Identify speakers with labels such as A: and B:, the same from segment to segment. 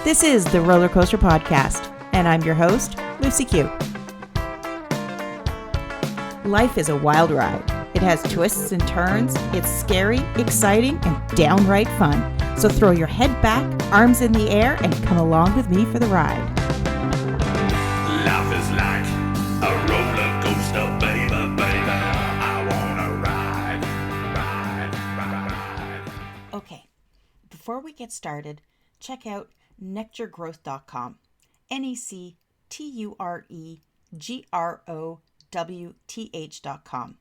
A: This is the Roller Coaster Podcast, and I'm your host, Lucy Q. Life is a wild ride. It has twists and turns. It's scary, exciting, and downright fun. So throw your head back, arms in the air, and come along with me for the ride.
B: Life is like a roller coaster, baby, baby. I wanna ride.
A: Okay, before we get started, check out nectargrowth.com. nectargrowth.com.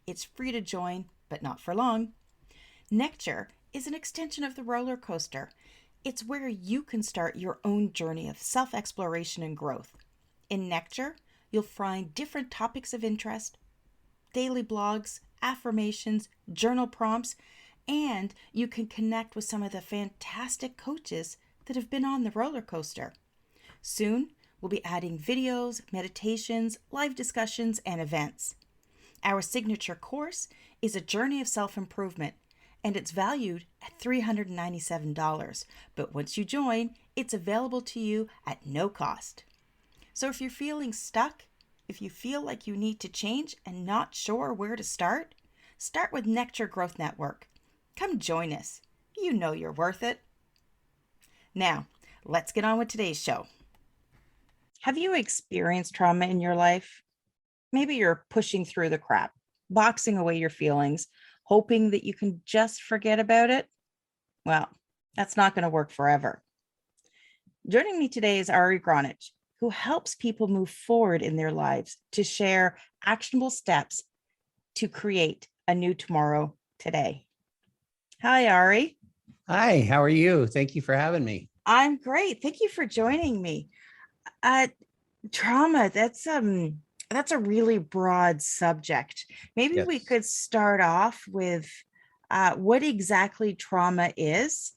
A: It's free to join, but not for long. Nectar is an extension of the roller coaster. It's where you can start your own journey of self-exploration and growth. In Nectar, you'll find different topics of interest, daily blogs, affirmations, journal prompts, and you can connect with some of the fantastic coaches that have been on the roller coaster. Soon, we'll be adding videos, meditations, live discussions, and events. Our signature course is a journey of self-improvement, and it's valued at $397. But once you join, it's available to you at no cost. So if you're feeling stuck, if you feel like you need to change and not sure where to start with Nectar Growth Network. Come join us. You know you're worth it. Now, let's get on with today's show. Have you experienced trauma in your life? Maybe you're pushing through the crap, boxing away your feelings, hoping that you can just forget about it. Well, that's not going to work forever. Joining me today is Ari Gronich, who helps people move forward in their lives to share actionable steps to create a new tomorrow today. Hi, Ari.
C: Hi, how are you? Thank you for having me.
A: I'm great. Thank you for joining me. Trauma, that's a really broad subject. Maybe
C: Yes.
A: we could start off with what exactly trauma is,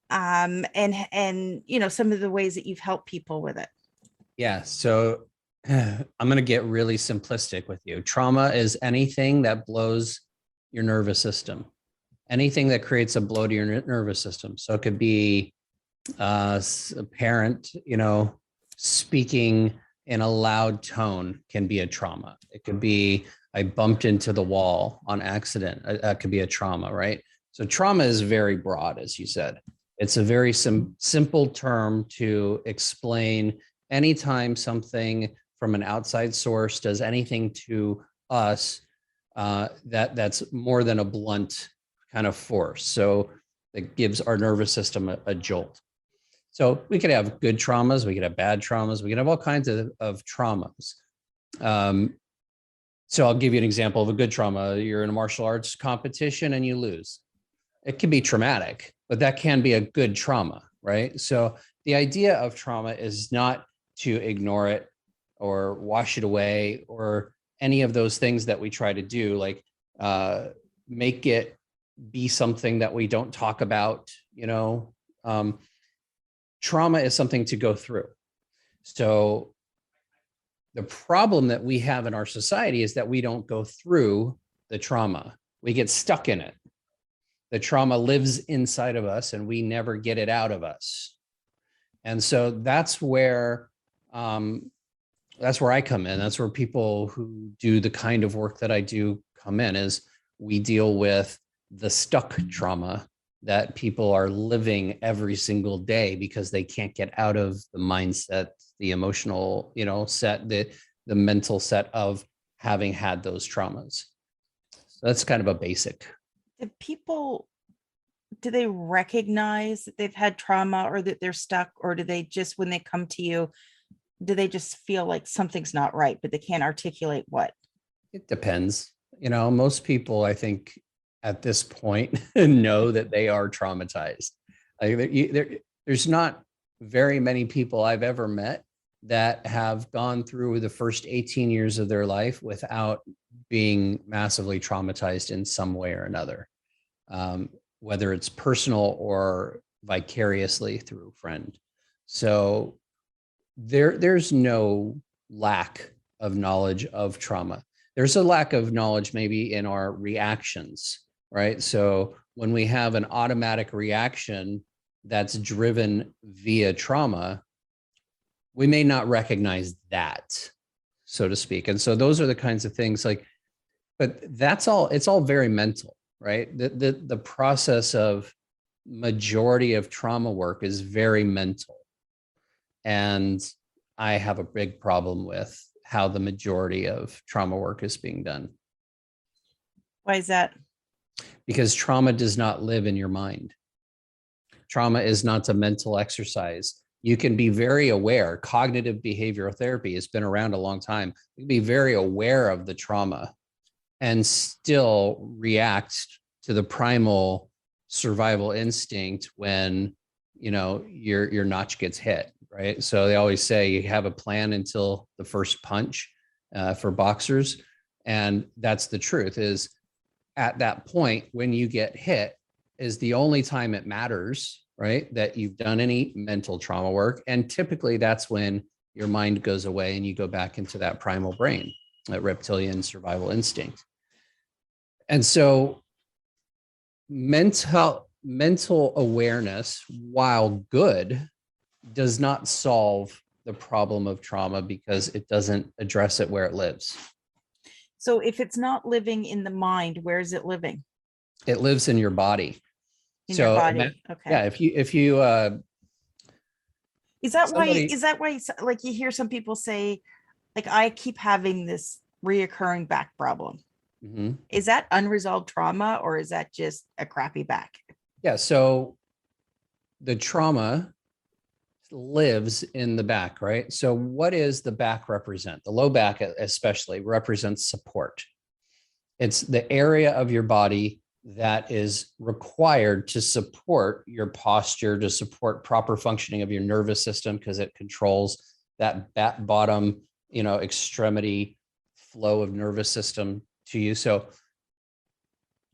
A: and you know, some of the ways that you've helped people with it.
C: Yeah, so I'm going to get really simplistic with you. Trauma is anything that blows your nervous system, anything that creates a blow to your nervous system. So it could be a parent, speaking in a loud tone can be a trauma. It could be I bumped into the wall on accident. That could be a trauma, right? So trauma is very broad, as you said. It's a very simple term to explain anytime something from an outside source does anything to us that's more than a blunt kind of force. So it gives our nervous system a jolt. So we could have good traumas, we could have bad traumas, we could have all kinds of traumas. So I'll give you an example of a good trauma. You're in a martial arts competition and you lose. It can be traumatic, but that can be a good trauma, right? So the idea of trauma is not to ignore it or wash it away or any of those things that we try to do, like make it be something that we don't talk about, trauma is something to go through. So the problem that we have in our society is that we don't go through the trauma. We get stuck in it. The trauma lives inside of us and we never get it out of us. And so that's where I come in. That's where people who do the kind of work that I do come in, is we deal with the stuck trauma that people are living every single day because they can't get out of the mindset, the emotional, set, the mental set of having had those traumas. So that's kind of a basic.
A: Do they recognize that they've had trauma or that they're stuck, or do they just, when they come to you, do they just feel like something's not right, but they can't articulate what?
C: It depends. Most people, I think, at this point know that they are traumatized. There's not very many people I've ever met that have gone through the first 18 years of their life without being massively traumatized in some way or another, whether it's personal or vicariously through a friend. So there's no lack of knowledge of trauma. There's a lack of knowledge maybe in our reactions, right? So when we have an automatic reaction that's driven via trauma, we may not recognize that, so to speak. And so those are the kinds of things like, but that's all, it's all very mental, right? The process of majority of trauma work is very mental. And I have a big problem with how the majority of trauma work is being done.
A: Why is that?
C: Because trauma does not live in your mind. Trauma is not a mental exercise. You can be very aware. Cognitive behavioral therapy has been around a long time. You can be very aware of the trauma and still react to the primal survival instinct when, you know, your notch gets hit, right? So they always say you have a plan until the first punch for boxers. And that's the truth, is at that point when you get hit is the only time it matters, right? That you've done any mental trauma work. And typically that's when your mind goes away and you go back into that primal brain, that reptilian survival instinct. And so mental awareness, while good, does not solve the problem of trauma because it doesn't address it where it lives.
A: So if it's not living in the mind, where is it living?
C: It lives in your body.
A: In your body. Okay.
C: Yeah, if you
A: is that
C: somebody,
A: why like you hear some people say, like, I keep having this reoccurring back problem?
C: mm-hmm.
A: Is that unresolved trauma, or is that just a crappy back?
C: Yeah, so the trauma lives in the back, right? So what is the back represent? The low back especially represents support. It's the area of your body that is required to support your posture, to support proper functioning of your nervous system, because it controls that bottom, you know, extremity flow of nervous system to you. So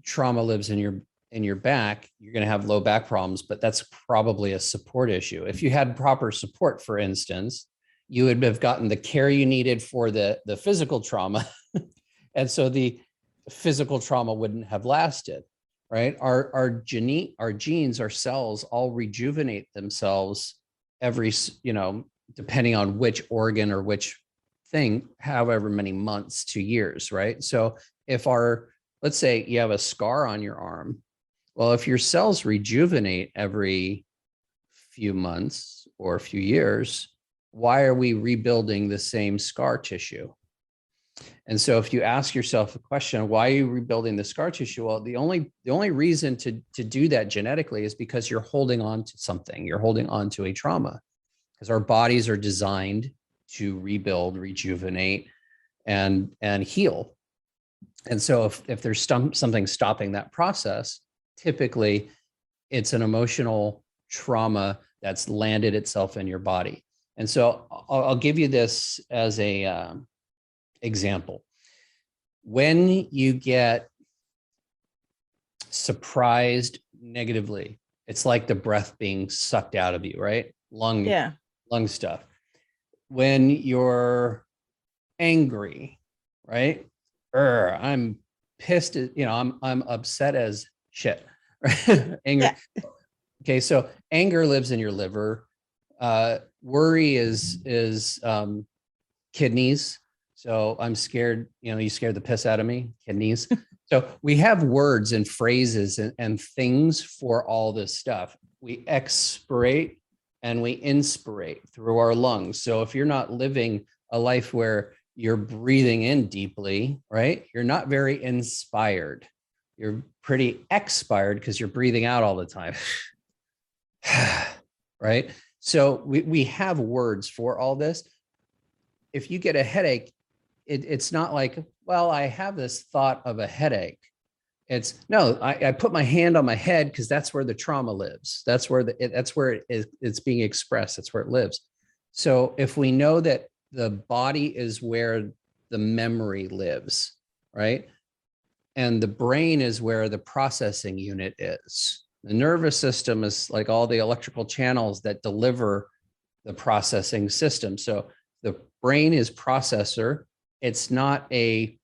C: trauma lives in your back. You're going to have low back problems, but that's probably a support issue. If you had proper support, for instance, you would have gotten the care you needed for the physical trauma. And so the physical trauma wouldn't have lasted, right? Our genes, our cells all rejuvenate themselves every, you know, depending on which organ or which thing, however many months to years, right? So if let's say you have a scar on your arm, well, if your cells rejuvenate every few months or a few years, why are we rebuilding the same scar tissue? And so if you ask yourself the question, why are you rebuilding the scar tissue? Well, the only reason to do that genetically is because you're holding on to something. You're holding on to a trauma, because our bodies are designed to rebuild, rejuvenate, and heal. And so if there's something stopping that process, typically it's an emotional trauma that's landed itself in your body. And so I'll give you this as a example. When you get surprised negatively, it's like the breath being sucked out of you, right? Lung stuff. When you're angry, right? I'm pissed, you know, I'm upset as shit. Right? Anger. Yeah. Okay, so anger lives in your liver. Worry is kidneys. So I'm scared, you know, you scared the piss out of me, kidneys. So we have words and phrases and things for all this stuff. We expirate and we inspirate through our lungs. So if you're not living a life where you're breathing in deeply, right? You're not very inspired. You're pretty expired because you're breathing out all the time. Right? So we have words for all this. If you get a headache, it's not like, well, I have this thought of a headache. It's no, I put my hand on my head because that's where the trauma lives. That's where it's being expressed. That's where it lives. So if we know that the body is where the memory lives, right? And the brain is where the processing unit is. The nervous system is like all the electrical channels that deliver the processing system. So the brain is processor. It's not a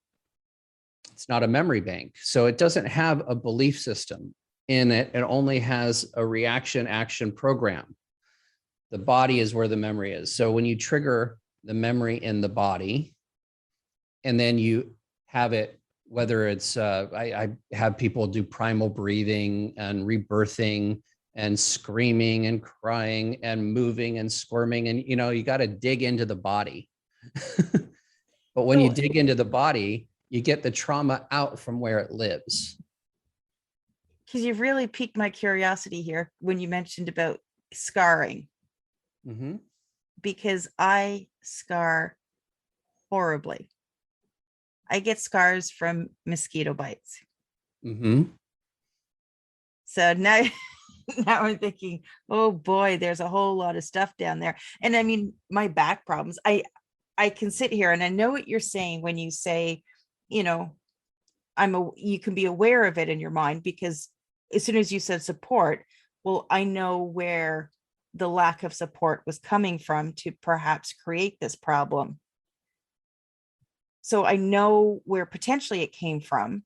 C: memory bank. So it doesn't have a belief system in it. It only has a reaction action program. The body is where the memory is. So when you trigger the memory in the body, and then you have it, whether it's, I have people do primal breathing and rebirthing and screaming and crying and moving and squirming. And, you got to dig into the body. But when you dig into the body, you get the trauma out from where it lives.
A: Because you've really piqued my curiosity here when you mentioned about scarring.
C: Mm-hmm.
A: Because I scar horribly. I get scars from mosquito bites.
C: Mm-hmm.
A: So now, now I'm thinking, oh boy, there's a whole lot of stuff down there. And I mean, my back problems, I can sit here and I know what you're saying when you say, you can be aware of it in your mind, because as soon as you said support, well, I know where the lack of support was coming from to perhaps create this problem. So I know where potentially it came from.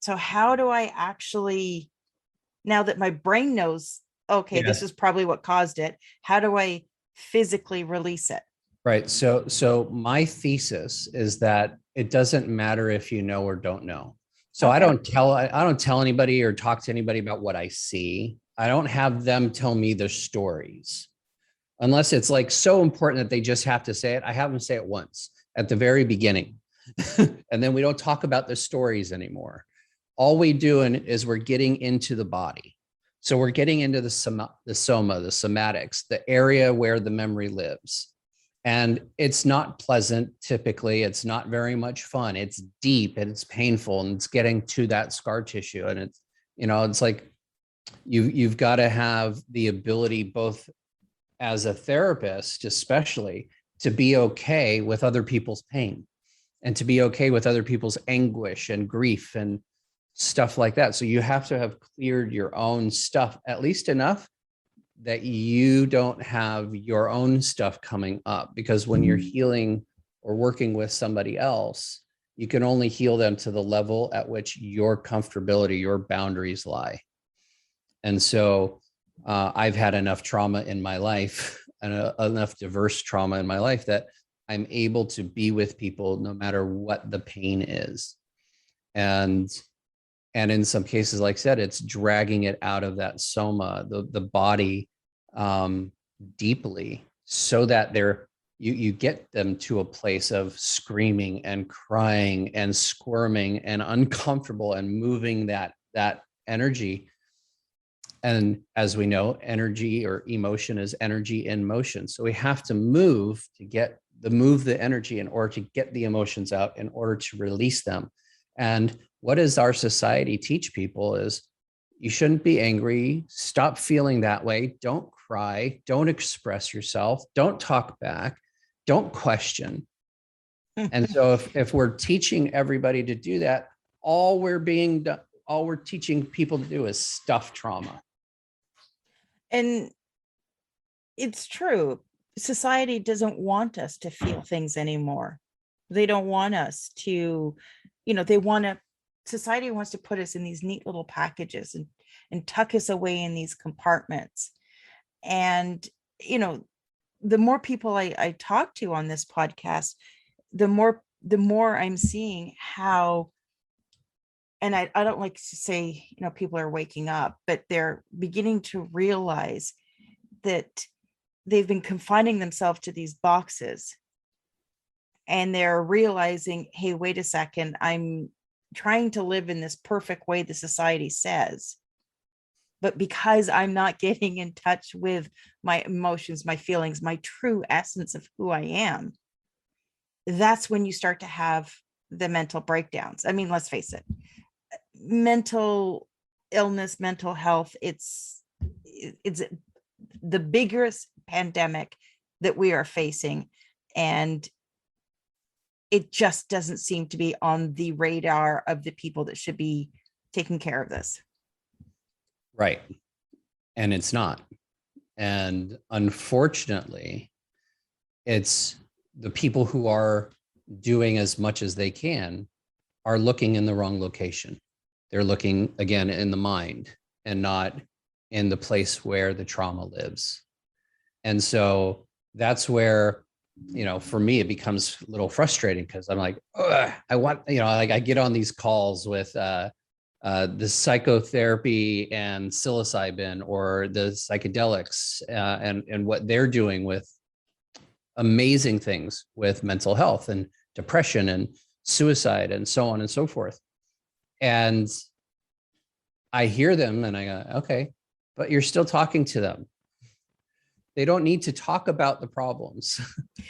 A: So how do I actually, now that my brain knows, okay, this is probably what caused it, how do I physically release it?
C: Right. So my thesis is that it doesn't matter if you know or don't know. So
A: Okay.
C: I don't tell anybody or talk to anybody about what I see. I don't have them tell me their stories unless it's like so important that they just have to say it. I have them say it once at the very beginning. And then we don't talk about the stories anymore. All we do is we're getting into the body. So we're getting into the soma, the somatics, the area where the memory lives. And it's not pleasant. Typically, it's not very much fun. It's deep and it's painful, and it's getting to that scar tissue. And it's, it's like you've got to have the ability, both as a therapist, especially, to be okay with other people's pain and to be okay with other people's anguish and grief and stuff like that. So you have to have cleared your own stuff, at least enough that you don't have your own stuff coming up. Because when you're healing or working with somebody else, you can only heal them to the level at which your comfortability, your boundaries lie. And so I've had enough trauma in my life and enough diverse trauma in my life that I'm able to be with people no matter what the pain is. And in some cases, like I said, it's dragging it out of that soma, the body, deeply, so that you get them to a place of screaming and crying and squirming and uncomfortable and moving that energy. And as we know, energy or emotion is energy in motion. So we have to move the energy in order to get the emotions out, in order to release them. And what does our society teach people is you shouldn't be angry. Stop feeling that way. Don't cry. Don't express yourself. Don't talk back. Don't question. And so if we're teaching everybody to do that, all we're teaching people to do is stuff trauma.
A: And it's true. Society doesn't want us to feel things anymore. They don't want us to, society wants to put us in these neat little packages and tuck us away in these compartments. And, the more people I talk to on this podcast, the more I'm seeing how, and I don't like to say, people are waking up, but they're beginning to realize that they've been confining themselves to these boxes, and they're realizing, hey, wait a second, I'm trying to live in this perfect way the society says, but because I'm not getting in touch with my emotions, my feelings, my true essence of who I am, that's when you start to have the mental breakdowns. I mean, let's face it, mental illness, mental health, it's the biggest pandemic that we are facing, and it just doesn't seem to be on the radar of the people that should be taking care of this.
C: Right. And it's not. And unfortunately, it's the people who are doing as much as they can are looking in the wrong location. They're looking again in the mind. and not in the place where the trauma lives. And so that's where, for me, it becomes a little frustrating because I'm like, I want, like I get on these calls with the psychotherapy and psilocybin or the psychedelics and what they're doing with amazing things with mental health and depression and suicide and so on and so forth. And I hear them and I go, okay, but you're still talking to them. They don't need to talk about the problems,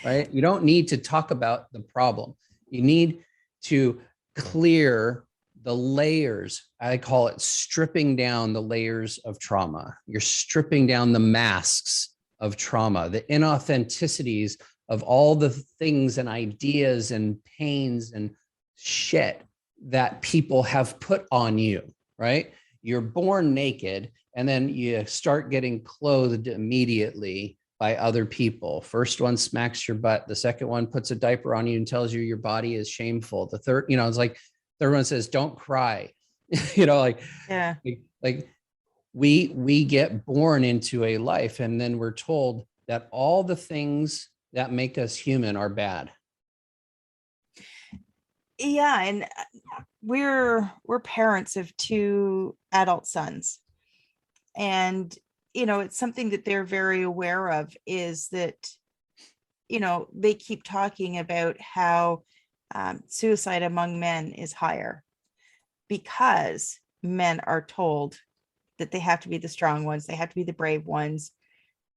C: right? You don't need to talk about the problem. You need to clear the layers. I call it stripping down the layers of trauma. You're stripping down the masks of trauma, the inauthenticities of all the things and ideas and pains and shit that people have put on you, right? You're born naked and then you start getting clothed immediately by other people. First one smacks your butt. The second one puts a diaper on you and tells you your body is shameful. The third, it's like, third one says, don't cry.
A: Yeah.
C: Like we get born into a life and then we're told that all the things that make us human are bad.
A: Yeah, and we're parents of 2 adult sons. And, it's something that they're very aware of is that, they keep talking about how suicide among men is higher because men are told that they have to be the strong ones. They have to be the brave ones.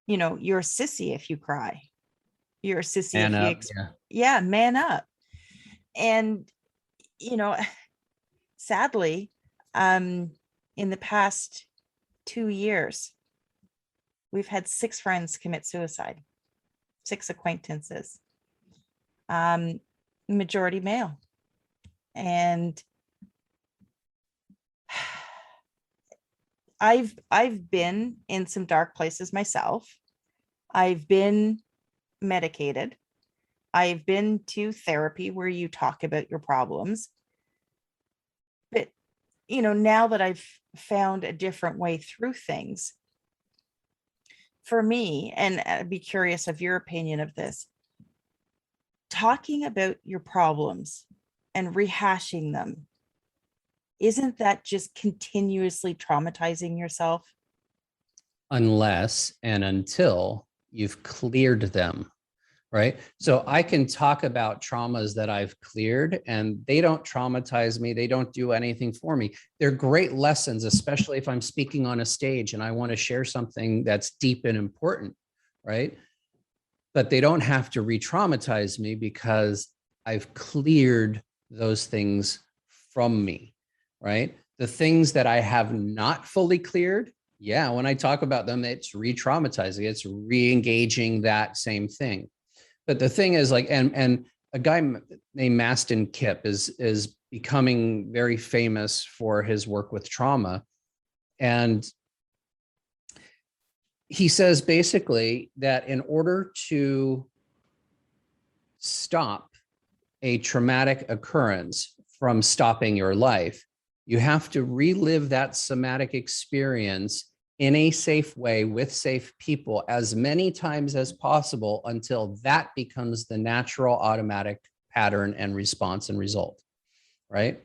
A: You're a sissy if you cry. You're a sissy
C: Man
A: if
C: up,
A: you, yeah, man up. And, sadly, in the past 2 years, we've had 6 friends commit suicide, 6 acquaintances, majority male. And I've been in some dark places myself. I've been medicated. I've been to therapy where you talk about your problems. But, now that I've found a different way through things, for me, and I'd be curious of your opinion of this, talking about your problems and rehashing them, isn't that just continuously traumatizing yourself?
C: Unless and until you've cleared them, right? So I can talk about traumas that I've cleared and they don't traumatize me. They don't do anything for me. They're great lessons, especially if I'm speaking on a stage and I want to share something that's deep and important, right? But they don't have to re-traumatize me because I've cleared those things from me, right? The things that I have not fully cleared, yeah, when I talk about them, it's re-traumatizing. It's re-engaging that same thing. But the thing is, like, and a guy named Mastin Kipp is becoming very famous for his work with trauma. And he says basically that in order to stop a traumatic occurrence from stopping your life, you have to relive that somatic experience in a safe way with safe people as many times as possible until that becomes the natural automatic pattern and response and result, right?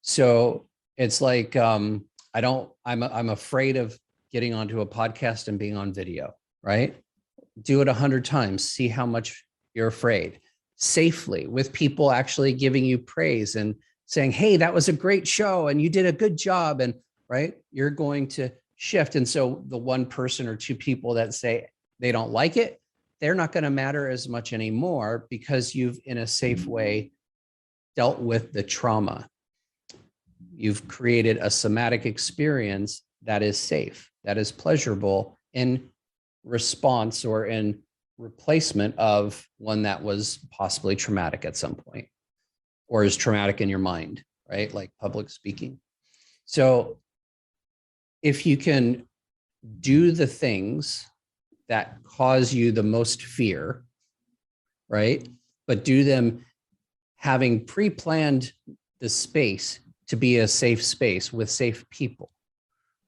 C: So it's like I'm afraid of getting onto a podcast and being on video, right? Do it 100 times, see how much you're afraid, safely, with people actually giving you praise and saying, hey, that was a great show and you did a good job, and right, you're going to shift. And so the one person or 2 people that say they don't like it, they're not going to matter as much anymore because you've, in a safe way, dealt with the trauma. You've created a somatic experience that is safe, that is pleasurable in response or in replacement of one that was possibly traumatic at some point or is traumatic in your mind, right? Like public speaking. So if you can do the things that cause you the most fear, right? But do them having pre-planned the space to be a safe space with safe people,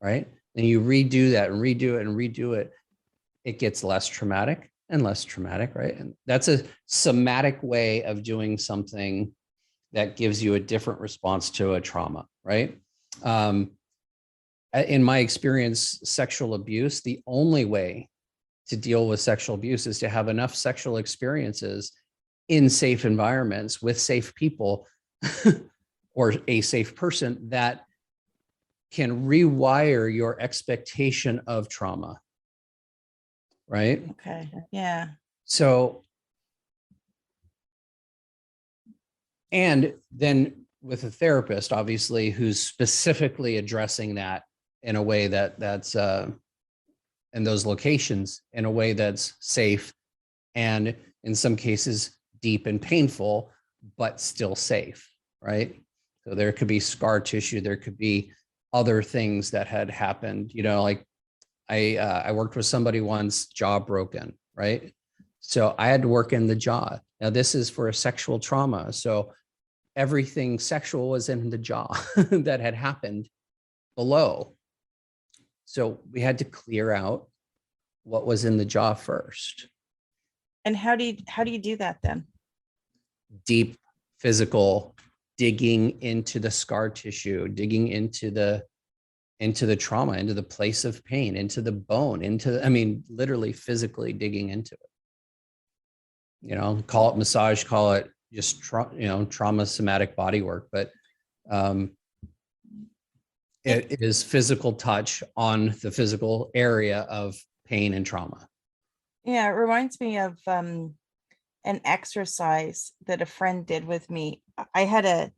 C: right? and you redo that and redo it and redo it, it gets less traumatic and less traumatic, right? And that's a somatic way of doing something that gives you a different response to a trauma, right? In my experience, sexual abuse, the only way to deal with sexual abuse is to have enough sexual experiences in safe environments with safe people or a safe person that can rewire your expectation of trauma, right?
A: Okay. Yeah.
C: So, and then with a therapist, obviously, who's specifically addressing that in a way that's in those locations in a way that's safe and in some cases deep and painful, but still safe, right? So there could be scar tissue, there could be other things that had happened, like I worked with somebody once, jaw broken, right? So I had to work in the jaw. Now this is for a sexual trauma. So everything sexual was in the jaw that had happened below. So we had to clear out what was in the jaw first.
A: And how do you do that then?
C: Deep physical digging into the scar tissue, digging into the trauma, into the place of pain, into the bone, literally physically digging into it. Call it massage, call it just trauma somatic body work, but it is physical touch on the physical area of pain and trauma.
A: Yeah, it reminds me of an exercise that a friend did with me. I had a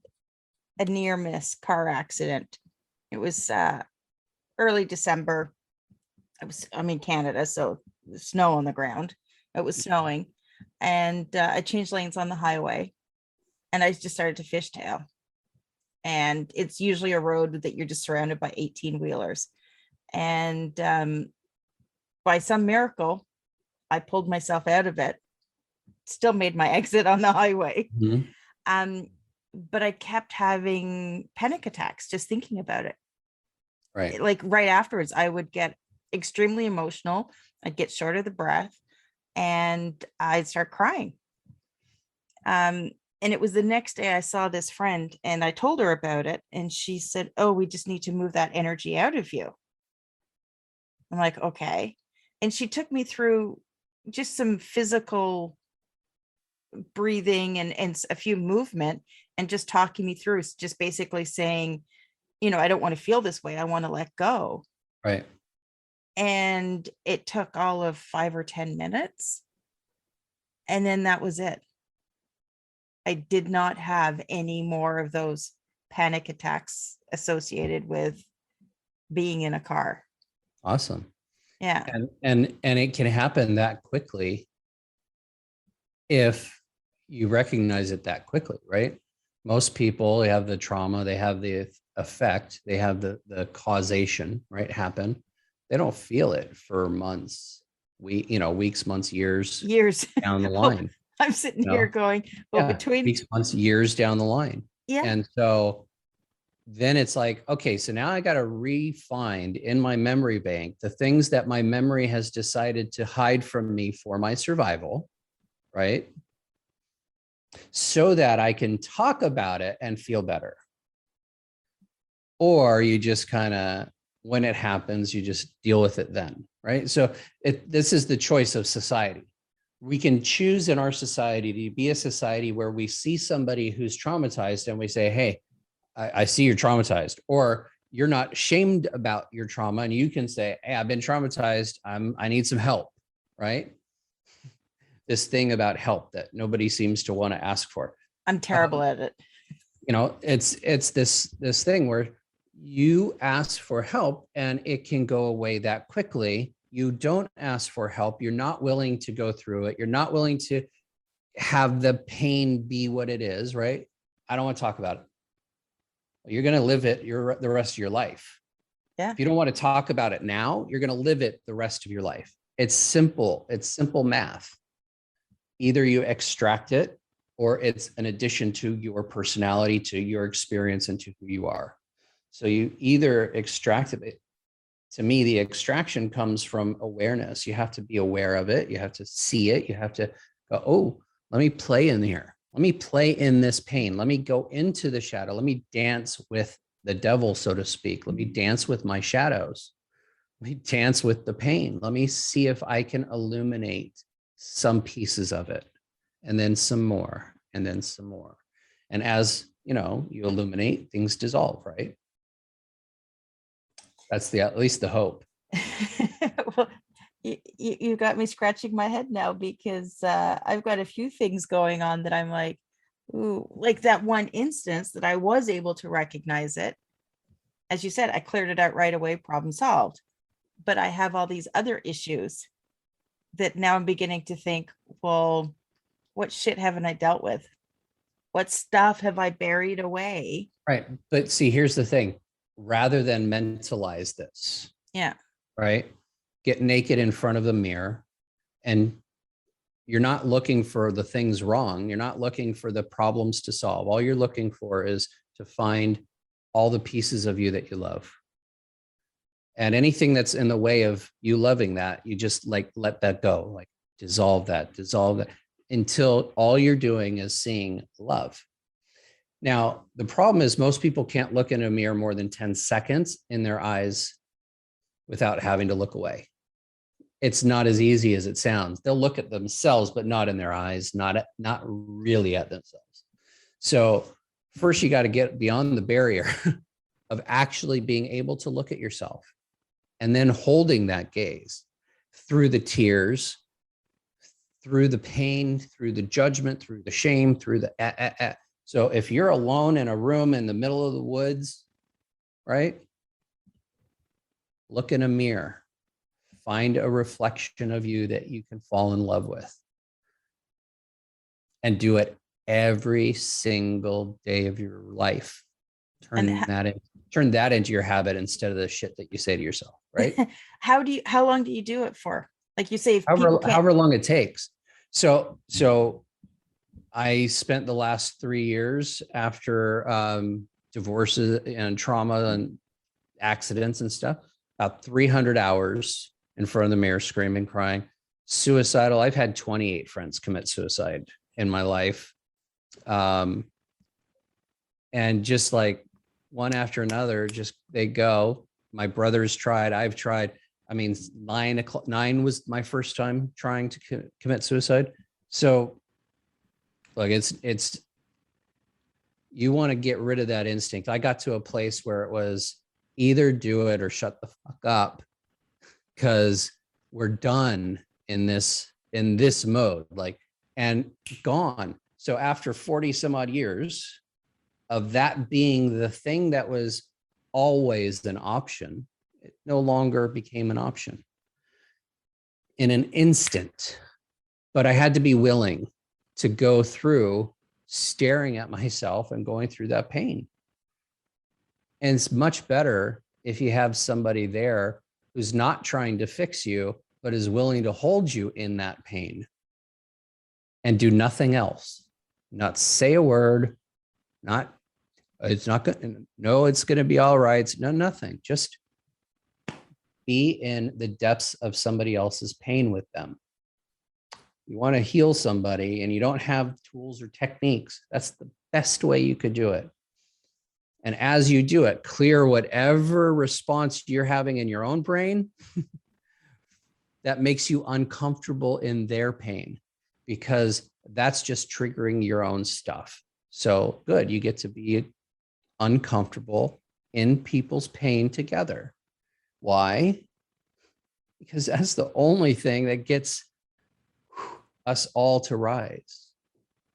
A: near miss car accident. It was early December. I'm in Canada, so there's snow on the ground. It was snowing, and I changed lanes on the highway, and I just started to fishtail. And it's usually a road that you're just surrounded by 18 wheelers. And by some miracle, I pulled myself out of it, still made my exit on the highway.
C: Mm-hmm.
A: But I kept having panic attacks just thinking about it.
C: Right.
A: Like right afterwards, I would get extremely emotional. I'd get short of the breath and I'd start crying. And it was the next day I saw this friend and I told her about it. And she said, "Oh, we just need to move that energy out of you." I'm like, okay. And she took me through just some physical breathing and a few movement and just talking me through, just basically saying, I don't want to feel this way. I want to let go.
C: Right.
A: And it took all of 5 or 10 minutes. And then that was it. I did not have any more of those panic attacks associated with being in a car.
C: Awesome.
A: Yeah.
C: And it can happen that quickly if you recognize it that quickly, right? Most people, they have the trauma, they have the effect, they have the causation, right, happen. They don't feel it for months, weeks, months, years down the line.
A: I'm sitting here going, well, between
C: weeks, months, years down the line.
A: Yeah.
C: And so then it's like, okay, so now I got to re-find in my memory bank the things that my memory has decided to hide from me for my survival, right? So that I can talk about it and feel better. Or you just kind of, when it happens, you just deal with it then, right? So this is the choice of society. We can choose in our society to be a society where we see somebody who's traumatized and we say, hey, I see you're traumatized, or you're not shamed about your trauma. And you can say, hey, I've been traumatized. I need some help, right? This thing about help that nobody seems to want to ask for.
A: I'm terrible at it.
C: It's this thing where you ask for help and it can go away that quickly. You don't ask for help. You're not willing to go through it. You're not willing to have the pain be what it is, right? I don't want to talk about it. You're going to live it the rest of your life.
A: Yeah.
C: If you don't want to talk about it now, you're going to live it the rest of your life. It's simple. It's simple math. Either you extract it or it's an addition to your personality, to your experience, and to who you are. So you either extract it. to me, the extraction comes from awareness. You have to be aware of it. You have to see it. You have to go, oh, let me play in here. Let me play in this pain. Let me go into the shadow. Let me dance with the devil, so to speak. Let me dance with my shadows. Let me dance with the pain. Let me see if I can illuminate some pieces of it, and then some more, and then some more. And as you know, you illuminate, things dissolve, right? That's at least the hope.
A: Well, you got me scratching my head now, because I've got a few things going on that I'm like, ooh, like that one instance that I was able to recognize it. As you said, I cleared it out right away, problem solved. But I have all these other issues that now I'm beginning to think, well, what shit haven't I dealt with? What stuff have I buried away?
C: Right. But see, here's the thing. Rather than mentalize this,
A: Yeah.
C: right? Get naked in front of the mirror, and you're not looking for the things wrong. You're not looking for the problems to solve. All you're looking for is to find all the pieces of you that you love. And anything that's in the way of you loving that, you just like let that go, like dissolve that until all you're doing is seeing love. Now, the problem is most people can't look in a mirror more than 10 seconds in their eyes without having to look away. It's not as easy as it sounds. They'll look at themselves, but not in their eyes, not really at themselves. So first you got to get beyond the barrier of actually being able to look at yourself, and then holding that gaze through the tears, through the pain, through the judgment, through the shame, through the So if you're alone in a room in the middle of the woods, right? Look in a mirror, find a reflection of you that you can fall in love with, and do it every single day of your life. Turn that into your habit instead of the shit that you say to yourself, right?
A: How long do you do it for? Like you say, if
C: however long it takes. So I spent the last 3 years after divorces and trauma and accidents and stuff, about 300 hours in front of the mirror, screaming, crying, suicidal. I've had 28 friends commit suicide in my life. And just like one after another, just they go. My brother's tried, I've tried. I mean, 9 was my first time trying to commit suicide. So look, it's you want to get rid of that instinct. I got to a place where it was either do it or shut the fuck up, because we're done in this mode, like, and gone. So after 40 some odd years of that being the thing that was always an option, it no longer became an option in an instant. But I had to be willing to go through staring at myself and going through that pain. And it's much better if you have somebody there who's not trying to fix you, but is willing to hold you in that pain and do nothing else. Not say a word, it's going to be all right. No, nothing. Just be in the depths of somebody else's pain with them. You want to heal somebody and you don't have tools or techniques. That's the best way you could do it. And as you do it, clear whatever response you're having in your own brain that makes you uncomfortable in their pain, because that's just triggering your own stuff. So good, you get to be uncomfortable in people's pain together. Why? Because that's the only thing that gets us all to rise.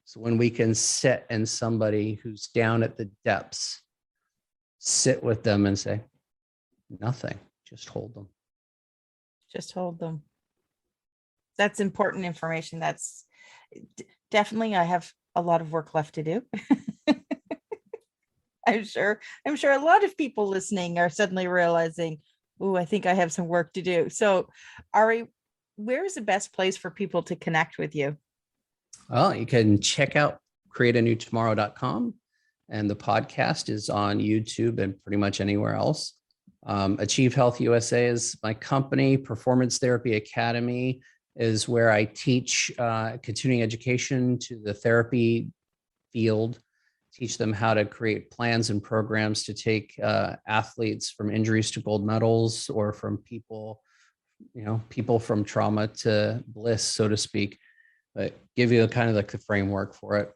C: So when we can sit and somebody who's down at the depths, sit with them and say, nothing, just hold them.
A: Just hold them. That's important information. That's definitely, I have a lot of work left to do. I'm sure a lot of people listening are suddenly realizing, oh, I think I have some work to do. So, Ari, where is the best place for people to connect with you?
C: Well, you can check out createanewtomorrow.com, and the podcast is on YouTube and pretty much anywhere else. Achieve Health USA is my company. Performance Therapy Academy is where I teach continuing education to the therapy field, teach them how to create plans and programs to take athletes from injuries to gold medals, or from people from trauma to bliss, so to speak, but give you kind of like the framework for it.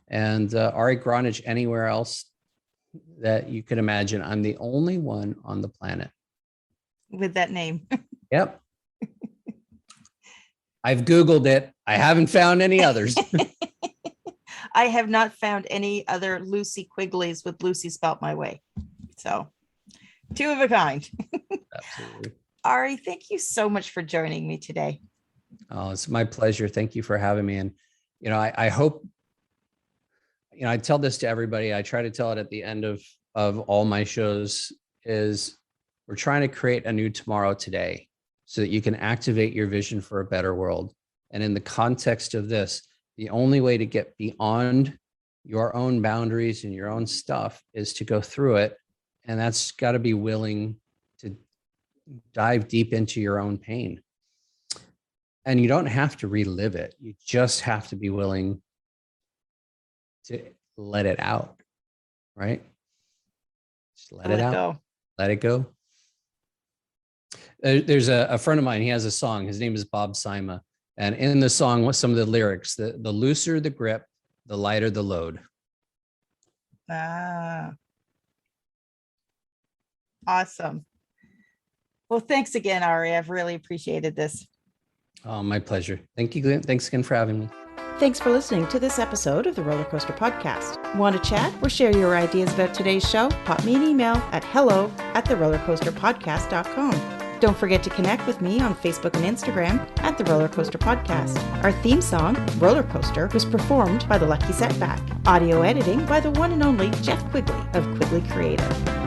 C: And Ari Gronich, anywhere else that you could imagine. I'm the only one on the planet
A: with that name.
C: Yep. I've Googled it. I haven't found any others.
A: I have not found any other Lucy Quigleys with Lucy spelt my way. So, two of a kind.
C: Absolutely.
A: Ari, thank you so much for joining me today.
C: Oh, it's my pleasure. Thank you for having me. And, I hope, I tell this to everybody. I try to tell it at the end of all my shows is we're trying to create a new tomorrow today so that you can activate your vision for a better world. And in the context of this, the only way to get beyond your own boundaries and your own stuff is to go through it. And that's got to be willing to dive deep into your own pain. And you don't have to relive it. You just have to be willing to let it out, right? Just let it out.
A: Go.
C: Let it go. There's a friend of mine. He has a song. His name is Bob Sima. And in the song, what's some of the lyrics? The looser the grip, the lighter the load.
A: Awesome. Well, thanks again, Ari. I've really appreciated this.
C: Oh, my pleasure. Thank you, Glenn. Thanks again for having me.
A: Thanks for listening to this episode of the Roller Coaster Podcast. Want to chat or share your ideas about today's show? Pop me an email at hello@therollercoasterpodcast.com. Don't forget to connect with me on Facebook and Instagram at The Roller Coaster Podcast. Our theme song, Roller Coaster, was performed by The Lucky Setback. Audio editing by the one and only Jeff Quigley of Quigley Creative.